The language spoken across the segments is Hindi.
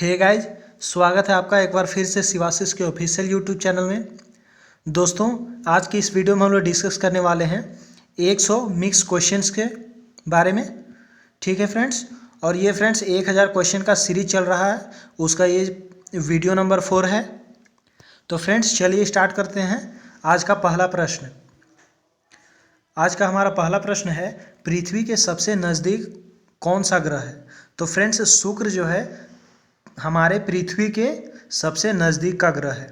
हे गाइज, स्वागत है आपका एक बार फिर से शिवाशिष के ऑफिशियल यूट्यूब चैनल में। दोस्तों, आज की इस वीडियो में हम लोग डिस्कस करने वाले हैं 100 मिक्स क्वेश्चंस के बारे में। ठीक है फ्रेंड्स, और ये फ्रेंड्स 1000 क्वेश्चन का सीरीज चल रहा है, उसका ये वीडियो नंबर 4 है। तो फ्रेंड्स चलिए स्टार्ट करते हैं। आज का पहला प्रश्न, आज का हमारा पहला प्रश्न है, पृथ्वी के सबसे नज़दीक कौन सा ग्रह है? तो फ्रेंड्स शुक्र जो है हमारे पृथ्वी के सबसे नज़दीक का ग्रह है।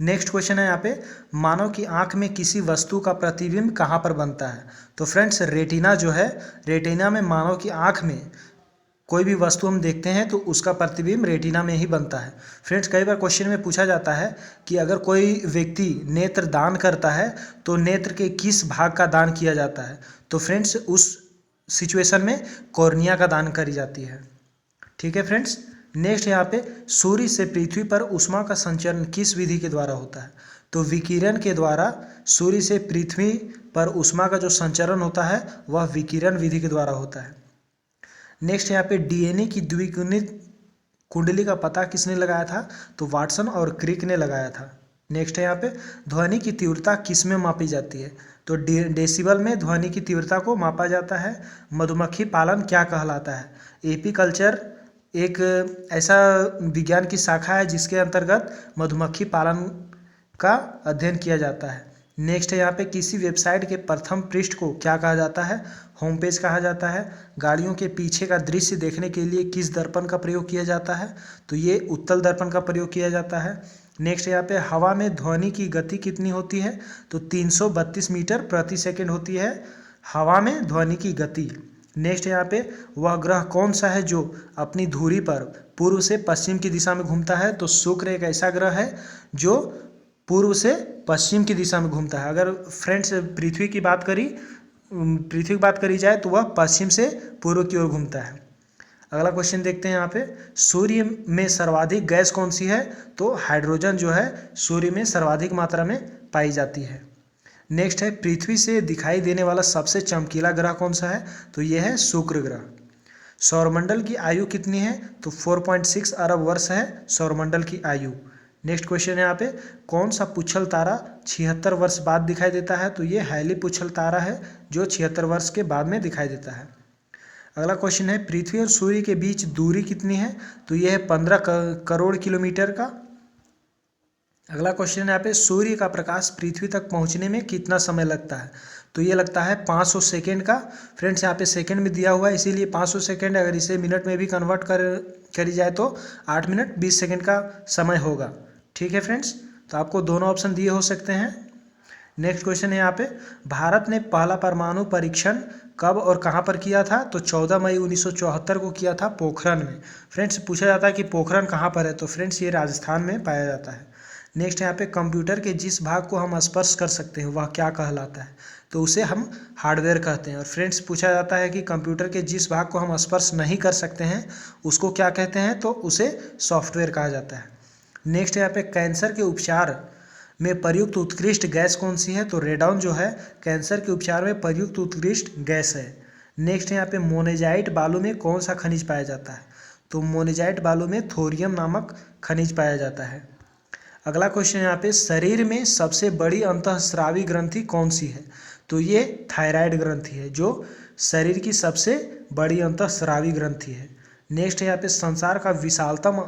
नेक्स्ट क्वेश्चन है यहाँ पे, मानव की आंख में किसी वस्तु का प्रतिबिंब कहाँ पर बनता है? तो फ्रेंड्स रेटिना जो है, रेटिना में मानव की आंख में कोई भी वस्तु हम देखते हैं तो उसका प्रतिबिंब रेटिना में ही बनता है। फ्रेंड्स कई बार क्वेश्चन में पूछा जाता है कि अगर कोई व्यक्ति नेत्र दान करता है तो नेत्र के किस भाग का दान किया जाता है? तो फ्रेंड्स उस सिचुएशन में कॉर्निया का दान करी जाती है। ठीक है फ्रेंड्स, नेक्स्ट यहाँ पे, सूर्य से पृथ्वी पर ऊष्मा का संचरण किस विधि के द्वारा होता है? तो विकिरण के द्वारा सूर्य से पृथ्वी पर ऊष्मा का जो संचरण होता है वह विकिरण विधि के द्वारा होता है। नेक्स्ट यहाँ पे, डीएनए की द्विगुणित कुंडली का पता किसने लगाया था? तो वाटसन और क्रिक ने लगाया था। नेक्स्ट है यहाँ पे, ध्वनि की तीव्रता किस में मापी जाती है? तो डेसिबल में ध्वनि की तीव्रता को मापा जाता है। मधुमक्खी पालन क्या कहलाता है? एपीकल्चर एक ऐसा विज्ञान की शाखा है जिसके अंतर्गत मधुमक्खी पालन का अध्ययन किया जाता है। नेक्स्ट है यहाँ पे, किसी वेबसाइट के प्रथम पृष्ठ को क्या कहा जाता है? होम पेज कहा जाता है। गाड़ियों के पीछे का दृश्य देखने के लिए किस दर्पण का प्रयोग किया जाता है? तो ये उत्तल दर्पण का प्रयोग किया जाता है। नेक्स्ट यहाँ पे, हवा में ध्वनि की गति कितनी होती है? तो 332 मीटर प्रति सेकेंड होती है हवा में ध्वनि की गति। नेक्स्ट यहाँ पे, वह ग्रह कौन सा है जो अपनी धुरी पर पूर्व से पश्चिम की दिशा में घूमता है? तो शुक्र एक ऐसा ग्रह है जो पूर्व से पश्चिम की दिशा में घूमता है। अगर फ्रेंड्स पृथ्वी की बात करी जाए तो वह पश्चिम से पूर्व की ओर घूमता है। अगला क्वेश्चन देखते हैं यहाँ पे, सूर्य में सर्वाधिक गैस कौन सी है? तो हाइड्रोजन जो है सूर्य में सर्वाधिक मात्रा में पाई जाती है। नेक्स्ट है, पृथ्वी से दिखाई देने वाला सबसे चमकीला ग्रह कौन सा है? तो यह है शुक्र ग्रह। सौरमंडल की आयु कितनी है? तो 4.6 अरब वर्ष है सौरमंडल की आयु। नेक्स्ट क्वेश्चन है यहाँ पे, कौन सा पुच्छल तारा 76 वर्ष बाद दिखाई देता है? तो ये हैली पुच्छल तारा है जो 76 वर्ष के बाद में दिखाई देता है। अगला क्वेश्चन है, पृथ्वी और सूर्य के बीच दूरी कितनी है? तो यह है 15 करोड़ किलोमीटर का। अगला क्वेश्चन है यहाँ पे, सूर्य का प्रकाश पृथ्वी तक पहुँचने में कितना समय लगता है? तो ये लगता है 500 सेकेंड का। फ्रेंड्स यहाँ पे सेकेंड में दिया हुआ है इसीलिए 500 सेकेंड, अगर इसे मिनट में भी कन्वर्ट करी जाए तो 8 मिनट 20 सेकेंड का समय होगा। ठीक है फ्रेंड्स, तो आपको दोनों ऑप्शन दिए हो सकते हैं। नेक्स्ट क्वेश्चन है यहाँ पे, भारत ने पहला परमाणु परीक्षण कब और कहाँ पर किया था? तो 14 मई 1974 को किया था पोखरण में। फ्रेंड्स पूछा जाता है कि पोखरण कहाँ पर है? तो फ्रेंड्स ये राजस्थान में पाया जाता है। नेक्स्ट यहाँ पे, कंप्यूटर के जिस भाग को हम स्पर्श कर सकते हैं वह क्या कहलाता है? तो उसे हम हार्डवेयर कहते हैं। और फ्रेंड्स पूछा जाता है कि कंप्यूटर के जिस भाग को हम स्पर्श नहीं कर सकते हैं उसको क्या कहते हैं? तो उसे सॉफ्टवेयर कहा जाता है। नेक्स्ट यहाँ पे, कैंसर के उपचार में प्रयुक्त उत्कृष्ट गैस कौन सी है? तो रेडॉन जो है कैंसर के उपचार में प्रयुक्त उत्कृष्ट गैस है। नेक्स्ट यहाँ पे, मोनेजाइट बालू में कौन सा खनिज पाया जाता है? तो मोनेजाइट बालू में थोरियम नामक खनिज पाया जाता है। अगला क्वेश्चन यहाँ पे, शरीर में सबसे बड़ी अंतःस्रावी ग्रंथि कौन सी है? तो ये थायराइड ग्रंथि है जो शरीर की सबसे बड़ी अंतःस्रावी ग्रंथि है। नेक्स्ट यहाँ पे, संसार का विशालतम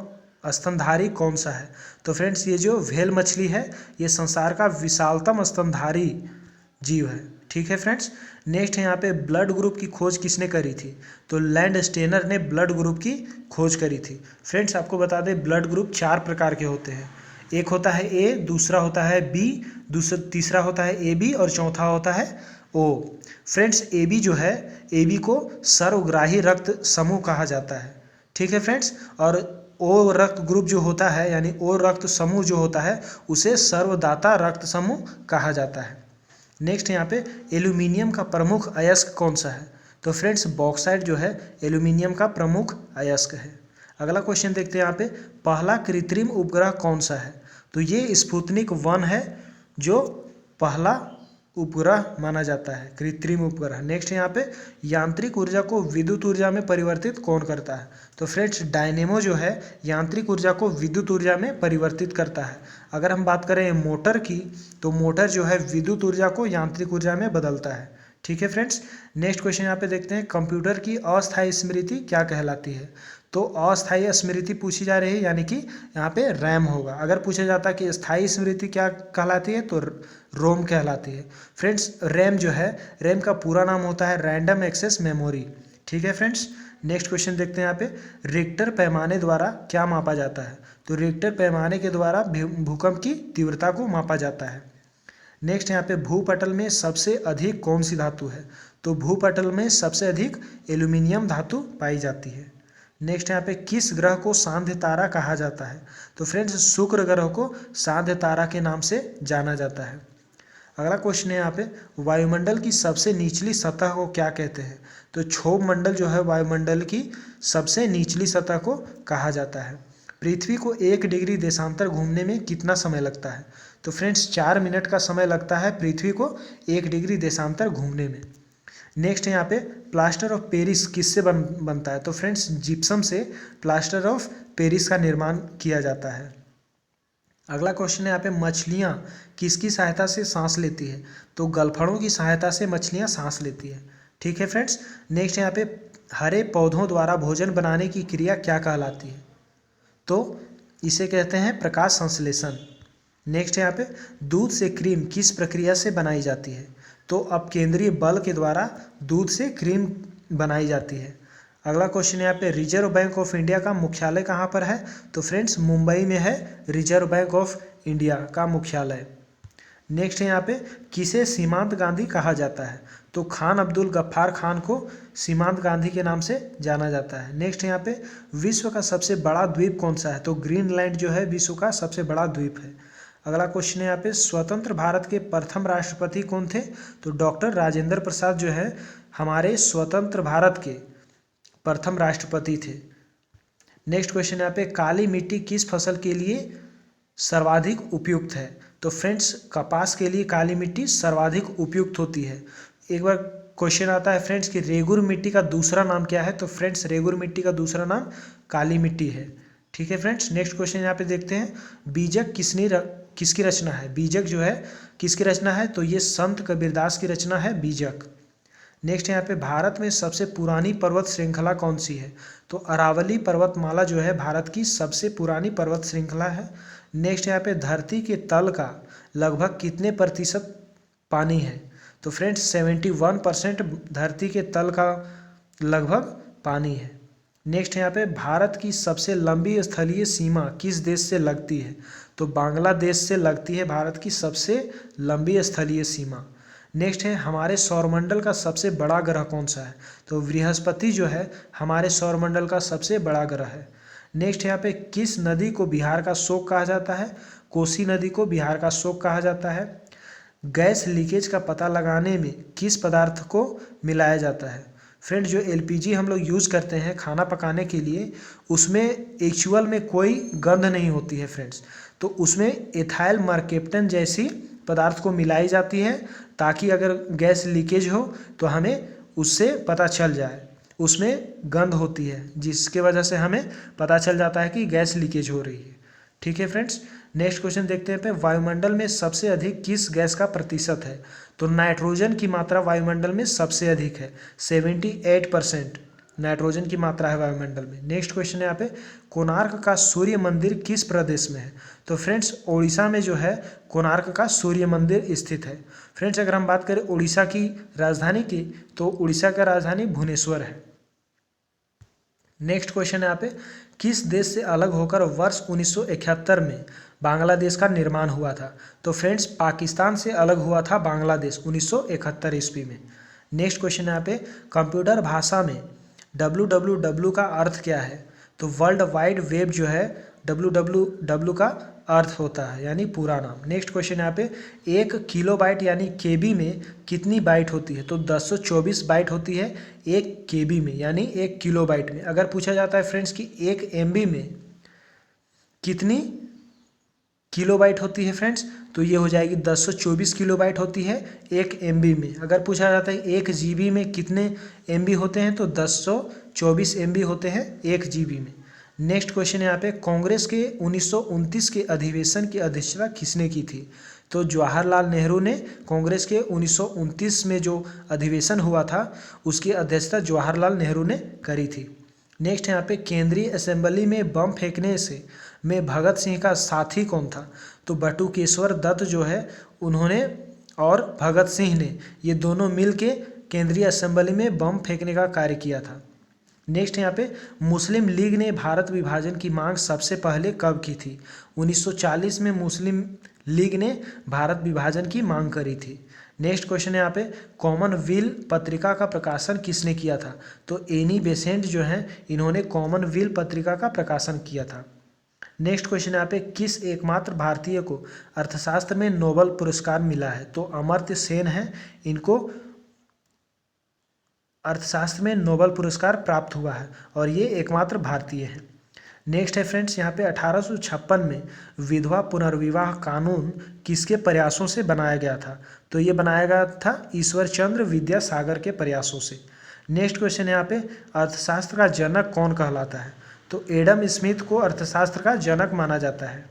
स्तनधारी कौन सा है? तो फ्रेंड्स ये जो व्हेल मछली है ये संसार का विशालतम स्तनधारी जीव है। ठीक है फ्रेंड्स, नेक्स्ट है यहाँ पे, ब्लड ग्रुप की खोज किसने करी थी? तो लैंड स्टेनर ने ब्लड ग्रुप की खोज करी थी। फ्रेंड्स आपको बता दें, ब्लड ग्रुप 4 प्रकार के होते हैं। एक होता है ए, दूसरा होता है बी, तीसरा होता है ए बी और चौथा होता है ओ। फ्रेंड्स ए बी जो है, ए बी को सर्वग्राही रक्त समूह कहा जाता है। ठीक है फ्रेंड्स, और ओ रक्त ग्रुप जो होता है यानी ओ रक्त समूह जो होता है उसे सर्वदाता रक्त समूह कहा जाता है। नेक्स्ट यहाँ पे, एल्यूमिनियम का प्रमुख अयस्क कौन सा है? तो फ्रेंड्स बॉक्साइट जो है एल्यूमिनियम का प्रमुख अयस्क है। अगला क्वेश्चन देखते हैं यहाँ पे, पहला कृत्रिम उपग्रह कौन सा है? तो ये स्पुतनिक 1 है जो पहला उपग्रह माना जाता है, कृत्रिम उपग्रह। नेक्स्ट यहाँ पे यांत्रिक ऊर्जा को विद्युत ऊर्जा में परिवर्तित कौन करता है? तो फ्रेंड्स डायनेमो जो है यांत्रिक ऊर्जा को विद्युत ऊर्जा में परिवर्तित करता है। अगर हम बात करें मोटर की, तो मोटर जो है विद्युत ऊर्जा को यांत्रिक ऊर्जा में बदलता है। ठीक है फ्रेंड्स। नेक्स्ट क्वेश्चन यहाँ पे देखते हैं, कंप्यूटर की अस्थायी स्मृति क्या कहलाती है? तो अस्थायी स्मृति पूछी जा रही है, यानी कि यहाँ पे रैम होगा। अगर पूछा जाता है कि स्थायी स्मृति क्या कहलाती है, तो रोम कहलाती है। फ्रेंड्स रैम जो है, रैम का पूरा नाम होता है रैंडम एक्सेस मेमोरी। ठीक है फ्रेंड्स। नेक्स्ट क्वेश्चन देखते हैं यहाँ पे, रिक्टर पैमाने द्वारा क्या मापा जाता है? तो रिक्टर पैमाने के द्वारा भूकंप की तीव्रता को मापा जाता है। नेक्स्ट यहाँ पे भूपटल में सबसे अधिक कौन सी धातु है? तो भूपटल में सबसे अधिक एल्यूमिनियम धातु पाई जाती है। नेक्स्ट यहाँ पे किस ग्रह को सांध्य तारा कहा जाता है? तो फ्रेंड्स शुक्र ग्रह को सांध्य तारा के नाम से जाना जाता है। अगला क्वेश्चन है यहाँ पे, वायुमंडल की सबसे निचली सतह को क्या कहते हैं? तो क्षोभ मंडल जो है वायुमंडल की सबसे निचली सतह को कहा जाता है। पृथ्वी को 1 डिग्री देशांतर घूमने में कितना समय लगता है? तो फ्रेंड्स 4 मिनट का समय लगता है पृथ्वी को 1 डिग्री देशांतर घूमने में। नेक्स्ट यहाँ पे प्लास्टर ऑफ पेरिस किससे बनता है? तो फ्रेंड्स जिप्सम से प्लास्टर ऑफ पेरिस का निर्माण किया जाता है। अगला क्वेश्चन है यहाँ पे, मछलियाँ किसकी सहायता से सांस लेती है? तो गलफड़ों की सहायता से मछलियाँ सांस लेती है। ठीक है फ्रेंड्स। नेक्स्ट यहाँ पे हरे पौधों द्वारा भोजन बनाने की क्रिया क्या कहलाती है? तो इसे कहते हैं प्रकाश संश्लेषण। नेक्स्ट यहाँ पे दूध से क्रीम किस प्रक्रिया से बनाई जाती है? तो अपकेंद्रीय बल के द्वारा दूध से क्रीम बनाई जाती है। अगला क्वेश्चन यहाँ पे, रिजर्व बैंक ऑफ इंडिया का मुख्यालय कहाँ पर है? तो फ्रेंड्स मुंबई में है रिजर्व बैंक ऑफ इंडिया का मुख्यालय। नेक्स्ट यहाँ पे किसे सीमांत गांधी कहा जाता है? तो खान अब्दुल गफ्फार खान को सीमांत गांधी के नाम से जाना जाता है। नेक्स्ट यहाँ पे विश्व का सबसे बड़ा द्वीप कौन सा है? तो ग्रीनलैंड जो है विश्व का सबसे बड़ा द्वीप है। अगला क्वेश्चन है यहाँ पे, स्वतंत्र भारत के प्रथम राष्ट्रपति कौन थे? तो डॉक्टर राजेंद्र प्रसाद जो है हमारे स्वतंत्र भारत के प्रथम राष्ट्रपति थे। नेक्स्ट क्वेश्चन यहाँ पे, काली मिट्टी किस फसल के लिए सर्वाधिक उपयुक्त है? तो फ्रेंड्स कपास के लिए काली मिट्टी सर्वाधिक उपयुक्त होती है। एक बार क्वेश्चन आता है फ्रेंड्स कि रेगुर मिट्टी का दूसरा नाम क्या है? तो फ्रेंड्स रेगुर मिट्टी का दूसरा नाम काली मिट्टी है। ठीक है फ्रेंड्स। नेक्स्ट क्वेश्चन यहाँ पे देखते हैं, बीजक किसकी रचना है? बीजक जो है किसकी रचना है? तो ये संत कबीरदास की रचना है बीजक। नेक्स्ट यहाँ पे भारत में सबसे पुरानी पर्वत श्रृंखला कौन सी है? तो अरावली पर्वतमाला जो है भारत की सबसे पुरानी पर्वत श्रृंखला है। नेक्स्ट यहाँ पे धरती के तल का लगभग कितने प्रतिशत पानी है? तो फ्रेंड्स 71% धरती के तल का लगभग पानी है। नेक्स्ट यहाँ पे भारत की सबसे लंबी स्थलीय सीमा किस देश से लगती है? तो बांग्लादेश से लगती है भारत की सबसे लंबी स्थलीय सीमा। नेक्स्ट है हमारे सौरमंडल का सबसे बड़ा ग्रह कौन सा है? तो बृहस्पति जो है हमारे सौरमंडल का सबसे बड़ा ग्रह है। नेक्स्ट यहाँ पे किस नदी को बिहार का शोक कहा जाता है? कोसी नदी को बिहार का शोक कहा जाता है। गैस लीकेज का पता लगाने में किस पदार्थ को मिलाया जाता है? फ्रेंड जो एलपीजी हम लोग यूज़ करते हैं खाना पकाने के लिए, उसमें एक्चुअल में कोई गंध नहीं होती है फ्रेंड्स, तो उसमें एथाइल मर्केप्टन जैसी पदार्थ को मिलाई जाती है ताकि अगर गैस लीकेज हो तो हमें उससे पता चल जाए। उसमें गंध होती है जिसके वजह से हमें पता चल जाता है कि गैस लीकेज हो रही है। ठीक है फ्रेंड्स। नेक्स्ट क्वेश्चन देखते हैं पे, वायुमंडल में सबसे अधिक किस गैस का प्रतिशत है? तो नाइट्रोजन की मात्रा वायुमंडल में सबसे अधिक है, 78% नाइट्रोजन की मात्रा है वायुमंडल में। नेक्स्ट क्वेश्चन है यहाँ पे, कोणार्क का सूर्य मंदिर किस प्रदेश में है? तो फ्रेंड्स उड़ीसा में जो है कोणार्क का सूर्य मंदिर स्थित है। फ्रेंड्स अगर हम बात करें उड़ीसा की राजधानी की, तो उड़ीसा का राजधानी भुवनेश्वर है। नेक्स्ट क्वेश्चन है यहाँ पे, किस देश से अलग होकर वर्ष 1971 में बांग्लादेश का निर्माण हुआ था? तो फ्रेंड्स पाकिस्तान से अलग हुआ था बांग्लादेश 1971 ईस्वी में। नेक्स्ट क्वेश्चन यहाँ पे, कंप्यूटर भाषा में www का अर्थ क्या है? तो वर्ल्ड वाइड वेब जो है www का अर्थ होता है यानी पूरा नाम। नेक्स्ट क्वेश्चन यहाँ पे, 1 किलोबाइट यानी केबी में कितनी बाइट होती है? तो 1024 बाइट होती है 1 केबी में यानी 1 किलोबाइट में। अगर पूछा जाता है फ्रेंड्स कि 1 एमबी में किलोबाइट होती है फ्रेंड्स, तो ये हो जाएगी 1024 किलोबाइट होती है 1 MB में। अगर पूछा जाता है 1 GB में कितने MB होते हैं, तो 1024 MB होते हैं 1 GB में। नेक्स्ट क्वेश्चन यहाँ पे, कांग्रेस के 1929 के अधिवेशन की अध्यक्षता किसने की थी? तो जवाहरलाल नेहरू ने कांग्रेस के 1929 में जो अधिवेशन हुआ था उसकी अध्यक्षता जवाहरलाल नेहरू ने करी थी। नेक्स्ट यहाँ पे, केंद्रीय असेंबली में बम फेंकने से में भगत सिंह का साथी कौन था? तो बटुकेश्वर दत्त जो है उन्होंने और भगत सिंह ने ये दोनों मिल के केंद्रीय असेंबली में बम फेंकने का कार्य किया था। नेक्स्ट यहाँ पे, मुस्लिम लीग ने भारत विभाजन की मांग सबसे पहले कब की थी? 1940 में मुस्लिम लीग ने भारत विभाजन की मांग करी थी। नेक्स्ट क्वेश्चन है यहाँ पे, कॉमनवेल्थ पत्रिका का प्रकाशन किसने किया था? तो एनी बेसेंट जो हैं इन्होंने कॉमनवेल्थ पत्रिका का प्रकाशन किया था। नेक्स्ट क्वेश्चन यहाँ पे, किस एकमात्र भारतीय को अर्थशास्त्र में नोबेल पुरस्कार मिला है? तो अमर्त्य सेन है, इनको अर्थशास्त्र में नोबेल पुरस्कार प्राप्त हुआ है और ये एकमात्र भारतीय हैं। नेक्स्ट है फ्रेंड्स यहाँ पे, 1856 में विधवा पुनर्विवाह कानून किसके प्रयासों से बनाया गया था? तो ये बनाया गया था ईश्वर चंद्र विद्यासागर के प्रयासों से। नेक्स्ट क्वेश्चन यहाँ पे, अर्थशास्त्र का जनक कौन कहलाता है? तो एडम स्मिथ को अर्थशास्त्र का जनक माना जाता है।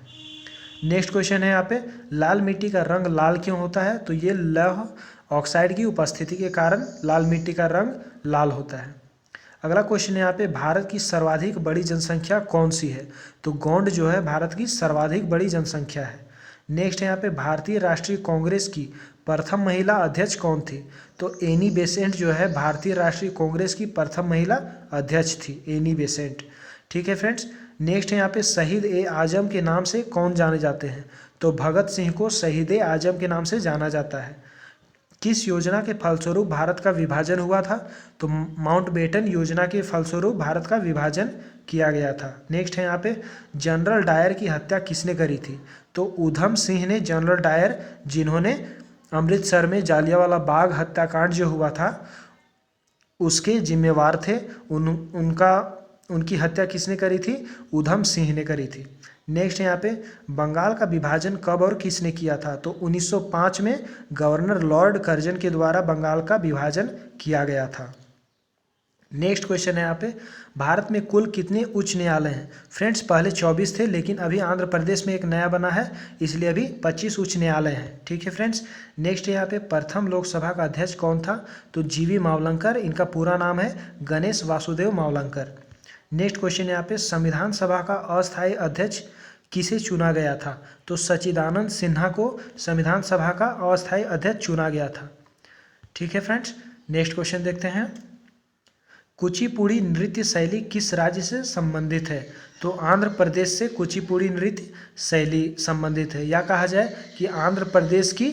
नेक्स्ट क्वेश्चन है यहाँ पे, लाल मिट्टी का रंग लाल क्यों होता है? तो ये लौह ऑक्साइड की उपस्थिति के कारण लाल मिट्टी का रंग लाल होता है। अगला क्वेश्चन है यहाँ पे, भारत की सर्वाधिक बड़ी जनसंख्या कौन सी है? तो गोंड जो है भारत की सर्वाधिक बड़ी जनसंख्या है। नेक्स्ट है यहाँ पे, भारतीय राष्ट्रीय कांग्रेस की प्रथम महिला अध्यक्ष कौन थी? तो एनी बेसेंट जो है भारतीय राष्ट्रीय कांग्रेस की प्रथम महिला अध्यक्ष थी, एनी बेसेंट। ठीक है फ्रेंड्स। नेक्स्ट है यहाँ पे, शहीद ए आजम के नाम से कौन जाने जाते हैं? तो भगत सिंह को शहीद ए आजम के नाम से जाना जाता है। किस योजना के फलस्वरूप भारत का विभाजन हुआ था? तो माउंटबेटन योजना के फलस्वरूप भारत का विभाजन किया गया था। नेक्स्ट है यहाँ पे, जनरल डायर की हत्या किसने करी थी? तो ऊधम सिंह ने जनरल डायर, जिन्होंने अमृतसर में जालियांवाला बाग हत्याकांड जो हुआ था उसके जिम्मेवार थे, उनकी हत्या किसने करी थी? ऊधम सिंह ने करी थी। नेक्स्ट यहाँ पे, बंगाल का विभाजन कब और किसने किया था? तो 1905 में गवर्नर लॉर्ड कर्जन के द्वारा बंगाल का विभाजन किया गया था। नेक्स्ट क्वेश्चन है यहाँ पे, भारत में कुल कितने उच्च न्यायालय हैं? फ्रेंड्स पहले 24 थे, लेकिन अभी आंध्र प्रदेश में एक नया बना है, इसलिए अभी 25 उच्च न्यायालय हैं। ठीक है फ्रेंड्स। नेक्स्ट यहाँ पे, प्रथम लोकसभा का अध्यक्ष कौन था? तो जीवी मावलंकर, इनका पूरा नाम है गणेश वासुदेव मावलंकर। नेक्स्ट क्वेश्चन यहाँ पे, संविधान सभा का अस्थायी अध्यक्ष किसे चुना गया था? तो सच्चिदानंद सिन्हा को संविधान सभा का अस्थायी अध्यक्ष चुना गया था। ठीक है फ्रेंड्स। नेक्स्ट क्वेश्चन देखते हैं, कुचिपुड़ी नृत्य शैली किस राज्य से संबंधित है? तो आंध्र प्रदेश से कुचिपुड़ी नृत्य शैली संबंधित है, या कहा जाए कि आंध्र प्रदेश की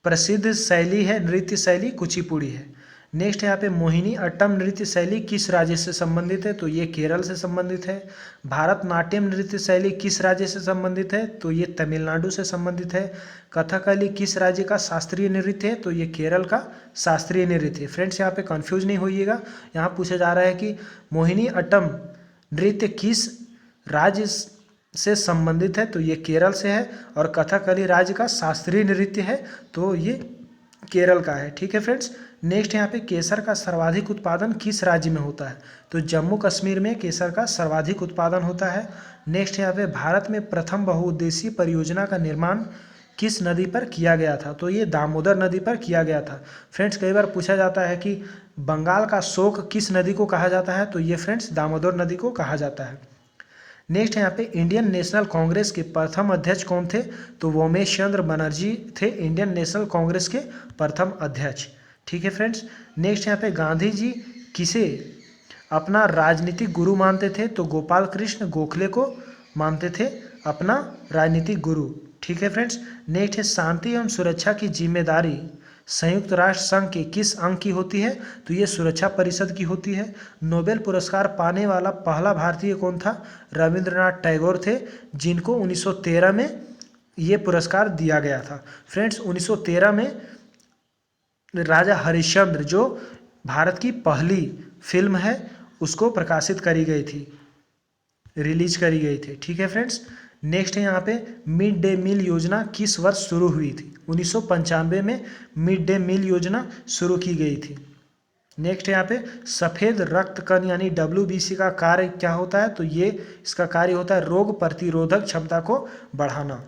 प्रसिद्ध शैली है, नृत्य शैली कुचिपुड़ी है। नेक्स्ट यहाँ पे, मोहिनी अट्टम नृत्य शैली किस राज्य से संबंधित है? तो ये केरल से संबंधित है। भारतनाट्यम नृत्य शैली किस राज्य से संबंधित है? तो ये तमिलनाडु से संबंधित है। कथकली किस राज्य का शास्त्रीय नृत्य है? तो ये केरल का शास्त्रीय नृत्य है। फ्रेंड्स यहाँ पे कंफ्यूज नहीं होइएगा, यहाँ पूछा जा रहा है कि मोहिनी अट्टम नृत्य किस राज्य से संबंधित है? तो ये केरल से है। और कथकली राज्य का शास्त्रीय नृत्य है, तो ये केरल का है। ठीक है फ्रेंड्स। नेक्स्ट यहाँ पे, केसर का सर्वाधिक उत्पादन किस राज्य में होता है? तो जम्मू कश्मीर में केसर का सर्वाधिक उत्पादन होता है। नेक्स्ट यहाँ पे, भारत में प्रथम बहुउद्देशीय परियोजना का निर्माण किस नदी पर किया गया था? तो ये दामोदर नदी पर किया गया था। फ्रेंड्स कई बार पूछा जाता है कि बंगाल का शोक किस नदी को कहा जाता है? तो ये फ्रेंड्स दामोदर नदी को कहा जाता है। नेक्स्ट यहाँ पे, इंडियन नेशनल कांग्रेस के प्रथम अध्यक्ष कौन थे? तो वोमेश चंद्र बनर्जी थे इंडियन नेशनल कांग्रेस के प्रथम अध्यक्ष। ठीक है फ्रेंड्स। नेक्स्ट यहाँ पे, गांधी जी किसे अपना राजनीतिक गुरु मानते थे? तो गोपाल कृष्ण गोखले को मानते थे अपना राजनीतिक गुरु। ठीक है फ्रेंड्स। नेक्स्ट है, शांति एवं सुरक्षा की जिम्मेदारी संयुक्त राष्ट्र संघ के किस अंग की होती है? तो ये सुरक्षा परिषद की होती है। नोबेल पुरस्कार पाने वाला पहला भारतीय कौन था? रविंद्रनाथ टैगोर थे, जिनको 1913 में ये पुरस्कार दिया गया था। फ्रेंड्स 1913 में राजा हरिश्चंद्र, जो भारत की पहली फिल्म है, उसको प्रकाशित करी गई थी, रिलीज करी गई थी। ठीक है फ्रेंड्स। नेक्स्ट है यहाँ पे मिड डे मील योजना किस वर्ष शुरू हुई थी? 1995 में मिड डे मील योजना शुरू की गई थी। नेक्स्ट है यहाँ पे सफ़ेद रक्त कण यानी WBC का कार्य क्या होता है? तो ये इसका कार्य होता है रोग प्रतिरोधक क्षमता को बढ़ाना।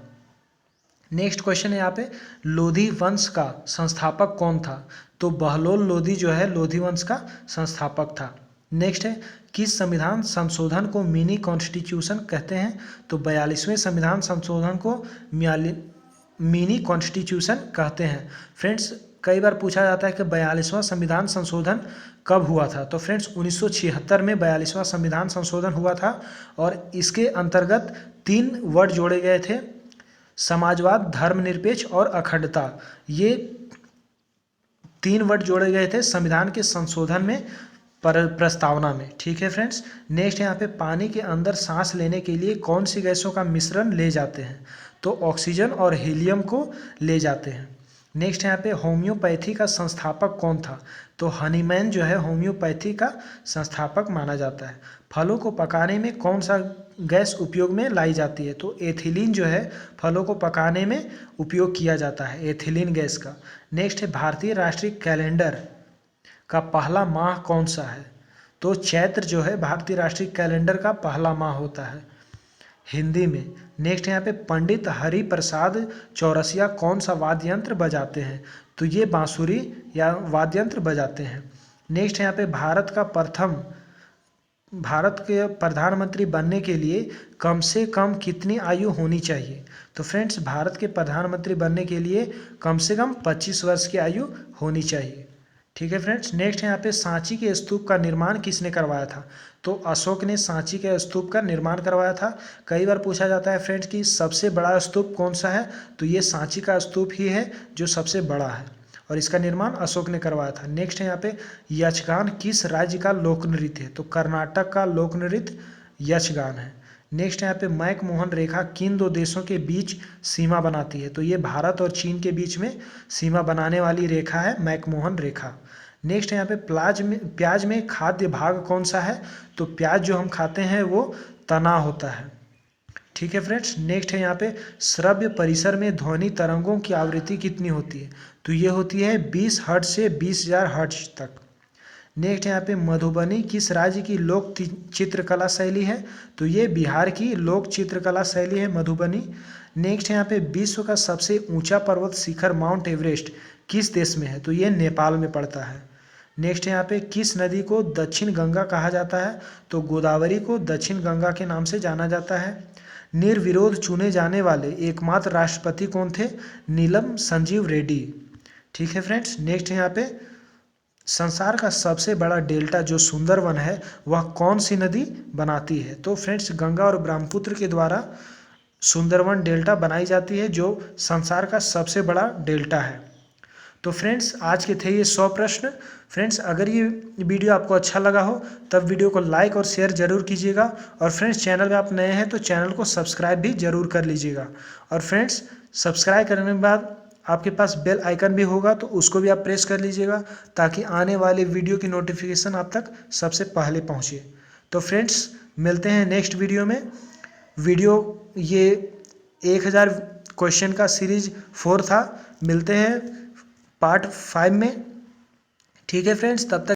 नेक्स्ट क्वेश्चन है यहाँ पे लोधी वंश का संस्थापक कौन था? तो बहलोल लोधी जो है लोधी वंश का संस्थापक था। नेक्स्ट है किस संविधान संशोधन को मिनी कॉन्स्टिट्यूशन कहते हैं? तो 42वें संविधान संशोधन को मिनी कॉन्स्टिट्यूशन कहते हैं। फ्रेंड्स कई बार पूछा जाता है कि 42वां संविधान संशोधन कब हुआ था? तो फ्रेंड्स 1976 में 42वां संविधान संशोधन हुआ था और इसके अंतर्गत 3 वर्ड जोड़े गए थे, समाजवाद, धर्मनिरपेक्ष और अखंडता। ये 3 वर्ड जोड़े गए थे संविधान के संशोधन में प्रस्तावना में। ठीक है फ्रेंड्स। नेक्स्ट यहाँ पे पानी के अंदर सांस लेने के लिए कौन सी गैसों का मिश्रण ले जाते हैं? तो ऑक्सीजन और हीलियम को ले जाते हैं। नेक्स्ट यहाँ पे होम्योपैथी का संस्थापक कौन था? तो हनीमैन जो है होम्योपैथी का संस्थापक माना जाता है। फलों को पकाने में कौन सा गैस उपयोग में लाई जाती है? तो एथिलीन जो है फलों को पकाने में उपयोग किया जाता है, एथिलीन गैस का। नेक्स्ट है भारतीय राष्ट्रीय कैलेंडर का पहला माह कौन सा है? तो चैत्र जो है भारतीय राष्ट्रीय कैलेंडर का पहला माह होता है हिंदी में। नेक्स्ट यहाँ पे पंडित हरिप्रसाद चौरसिया कौन सा वाद्य यंत्र बजाते हैं? तो ये बांसुरी या वाद्य यंत्र बजाते हैं। नेक्स्ट यहाँ पे भारत के प्रधानमंत्री बनने के लिए कम से कम कितनी आयु होनी चाहिए? तो फ्रेंड्स भारत के प्रधानमंत्री बनने के लिए कम से कम 25 वर्ष की आयु होनी चाहिए। ठीक है फ्रेंड्स। नेक्स्ट यहाँ पे सांची के स्तूप का निर्माण किसने करवाया था? तो अशोक ने सांची के स्तूप का निर्माण करवाया था। कई बार पूछा जाता है फ्रेंड्स कि सबसे बड़ा स्तूप कौन सा है? तो ये सांची का स्तूप ही है जो सबसे बड़ा है और इसका निर्माण अशोक ने करवाया था। नेक्स्ट है यहाँ पे यक्षगान किस राज्य का लोक नृत्य है? तो कर्नाटक का लोक नृत्य यक्षगान है। नेक्स्ट यहाँ पे मैक-मोहन रेखा किन 2 देशों के बीच सीमा बनाती है? तो ये भारत और चीन के बीच में सीमा बनाने वाली रेखा है मैक-मोहन रेखा। नेक्स्ट यहाँ पे प्याज में खाद्य भाग कौन सा है? तो प्याज जो हम खाते हैं वो तना होता है। ठीक है फ्रेंड्स। नेक्स्ट है यहाँ पे श्रव्य परिसर में ध्वनि तरंगों की आवृत्ति कितनी होती है? तो ये होती है 20 हर्ट्ज से 20,000 हर्ट्ज तक। नेक्स्ट यहाँ पे मधुबनी किस राज्य की लोक चित्रकला शैली है? तो ये बिहार की लोक चित्रकला शैली है मधुबनी। नेक्स्ट यहाँ पे विश्व का सबसे ऊंचा पर्वत शिखर माउंट एवरेस्ट किस देश में है? तो ये नेपाल में पड़ता है। नेक्स्ट यहाँ पे किस नदी को दक्षिण गंगा कहा जाता है? तो गोदावरी को दक्षिण गंगा के नाम से जाना जाता है। निर्विरोध चुने जाने वाले एकमात्र राष्ट्रपति कौन थे? नीलम संजीव रेड्डी। ठीक है फ्रेंड्स। नेक्स्ट यहाँ पे संसार का सबसे बड़ा डेल्टा जो सुंदरवन है वह कौन सी नदी बनाती है? तो फ्रेंड्स गंगा और ब्रह्मपुत्र के द्वारा सुंदरवन डेल्टा बनाई जाती है जो संसार का सबसे बड़ा डेल्टा है। तो फ्रेंड्स आज के थे ये 100 प्रश्न। फ्रेंड्स अगर ये वीडियो आपको अच्छा लगा हो तब वीडियो को लाइक और शेयर जरूर कीजिएगा और फ्रेंड्स चैनल में आप नए हैं तो चैनल को सब्सक्राइब भी जरूर कर लीजिएगा। और फ्रेंड्स सब्सक्राइब करने के बाद आपके पास बेल आइकन भी होगा तो उसको भी आप प्रेस कर लीजिएगा ताकि आने वाले वीडियो की नोटिफिकेशन आप तक सबसे पहले पहुँचे। तो फ्रेंड्स मिलते हैं नेक्स्ट वीडियो में। वीडियो ये 1000 क्वेश्चन का सीरीज 4 था। मिलते हैं पार्ट 5 में। ठीक है फ्रेंड्स, तब तक